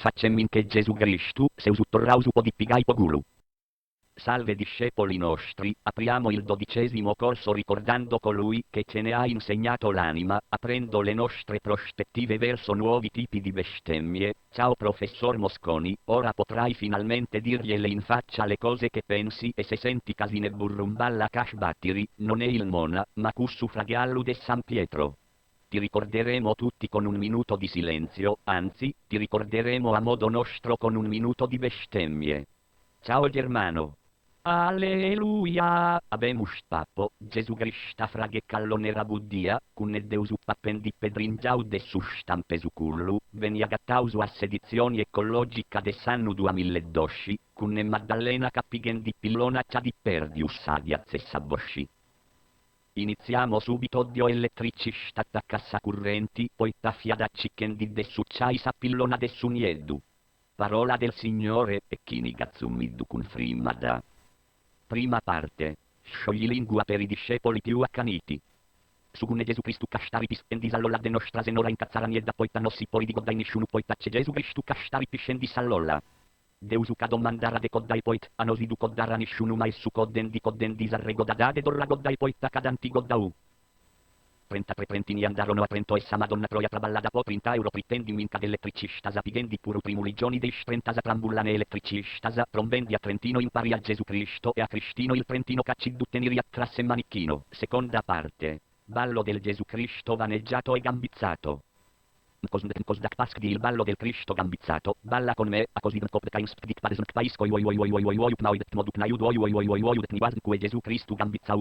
facemmin che Gesù Cristo, seu suttorrausu po di pigai pogulu. Salve discepoli nostri, apriamo il 12° corso ricordando colui che ce ne ha insegnato l'anima, aprendo le nostre prospettive verso nuovi tipi di bestemmie. Ciao professor Mosconi, ora potrai finalmente dirgliele in faccia le cose che pensi e se senti casine burrumballa cash battiri, non è il Mona, ma cussu fragiallu de San Pietro. Ti ricorderemo tutti con un minuto di silenzio, anzi, ti ricorderemo a modo nostro con un minuto di bestemmie. Ciao Germano. Alleluia! Abemus papo, Gesù Christa frage callonera buddia, cunne deus upappendi pedringiau de sustampesu cullu, venia gattausu a sedizioni ecologica de sannu 2012, cunne Maddalena capigen di pillona cia di perdius adiaz e sabosci. Iniziamo subito dio elettricista attacca correnti, poi taffiada chicken di dessucciai sa pillona de sunieddu. Parola del Signore e chini gazzumiddu cun frimada. Prima parte. Scioglilingua per i discepoli più accaniti. Sugune Gesù Cristu castari pispendis allolla de nostra senora incazzaraniedda poita nossi poi di goddai nisciunu poita c'è Gesù Cristu castari piscendis allolla. Deusuca domandara de coddai poit, anosidu coddara nisciunu mai su codden di sarrego dadade dorra goddai poita cadanti goddau. 33 trentini andarono a Trento e sa Madonna Troia traballada po 30 euro pritendi minca d'elettricistasa pigendi puru primuligioni dei strentasa trambullane elettricistasa trombendi a Trentino impari a Gesù Cristo e a Cristino il Trentino caccidutteniri a trasse manichino. Seconda parte. Ballo del Gesù Cristo vaneggiato e gambizzato. Cosdac pask di il ballo del Cristo gambizzato, balla con me, a così dik padesnk paisko moduk na jud Gesù Cristo gambizza.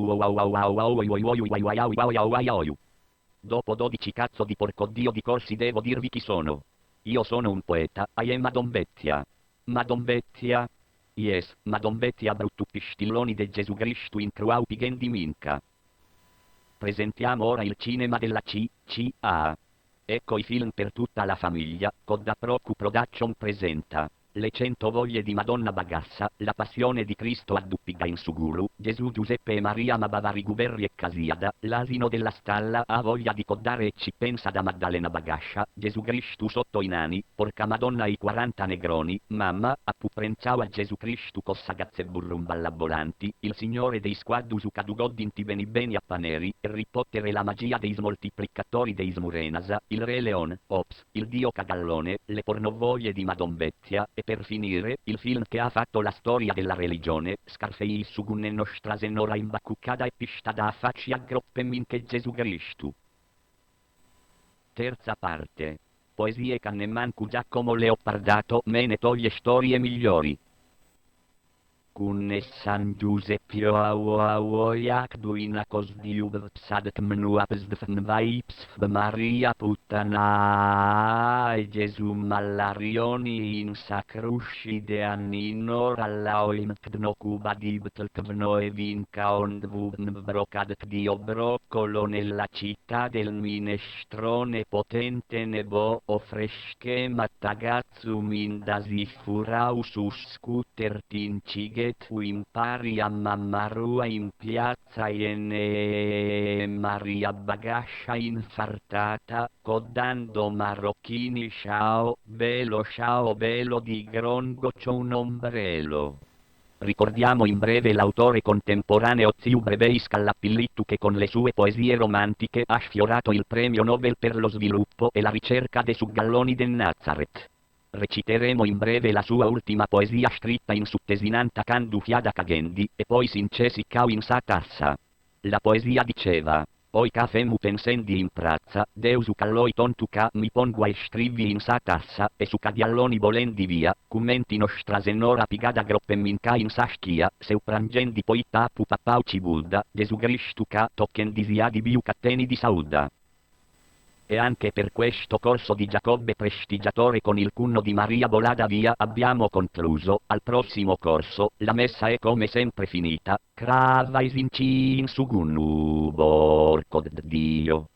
Dopo 12 cazzo di porcodio di corsi devo dirvi chi sono. Io sono un poeta, I am Madon Bettia. Madon Bettia? Yes, Madon Bettia bruttu pistilloni de Gesù Cristo in cruau pigendi minca. Presentiamo ora il cinema della CCA. Ecco i film per tutta la famiglia, Codda Procu Production presenta Le 100 voglie di Madonna Bagassa, La passione di Cristo a Duppiga in Suguru, Gesù Giuseppe e Maria ma Bavari Guberri e Casiada, L'asino della stalla ha voglia di coddare e ci pensa da Maddalena Bagascia, Gesù Cristo sotto i nani, Porca Madonna i 40 negroni, Mamma, a Puprenciao a Gesù Cristo cossagazze burrumballabolanti, Il Signore dei Squaddusu Cadugoddinti Benibeni a Paneri, Harry Potter e la magia dei smoltiplicatori dei Smurenasa, Il Re Leon, Ops, Il Dio Cagallone, Le pornovoglie di Madon Bettia, e per finire, il film che ha fatto la storia della religione, Scarface sugunne nostra senora imbacuccada e pistada a faccia groppe minche Gesù Cristo. Terza parte. Poesie Cannemancu Giacomo Leopardato me ne toglie storie migliori. Cunne San Giuseppio auoiac duina cosdiub psadet mnuapes dfn vaips Maria puttana e Gesù mallarioni in sacrusci de anninor allaoim cdno cuba dibtel kvno e vinca ondvubn brocadet dio broccolo nella città del minestrone potente nebo o fresche mattagazzu mindasi furau su scooter tincige tu impari a mammarua in piazza e Maria Bagascia infartata, codando marocchini ciao bello di Grongo c'ho un ombrello. Ricordiamo in breve l'autore contemporaneo Ziu Brevei Scallapillittu che con le sue poesie romantiche ha sfiorato il premio Nobel per lo sviluppo e la ricerca de Suggalloni del Nazareth. Reciteremo in breve la sua ultima poesia scritta in suttesinanta candu fiada cagendi, e poi sincesi cau in sa tassa. La poesia diceva, oi ca femu pensendi in prazza, deusu calloi tontu ca mi pongua e scrivi in sa tassa, e su cadialloni volendi via, commenti nostra senora pigada groppemminca in sa schia, seu prangendi poi tapu papau cibulda, Gesù Cristu ca tocchendisia di biu catteni di Sauda. E anche per questo corso di Giacobbe prestigiatore con il cunno di Maria volada via abbiamo concluso. Al prossimo corso, la messa è come sempre finita. Cravais in sugunnu borcod Dio.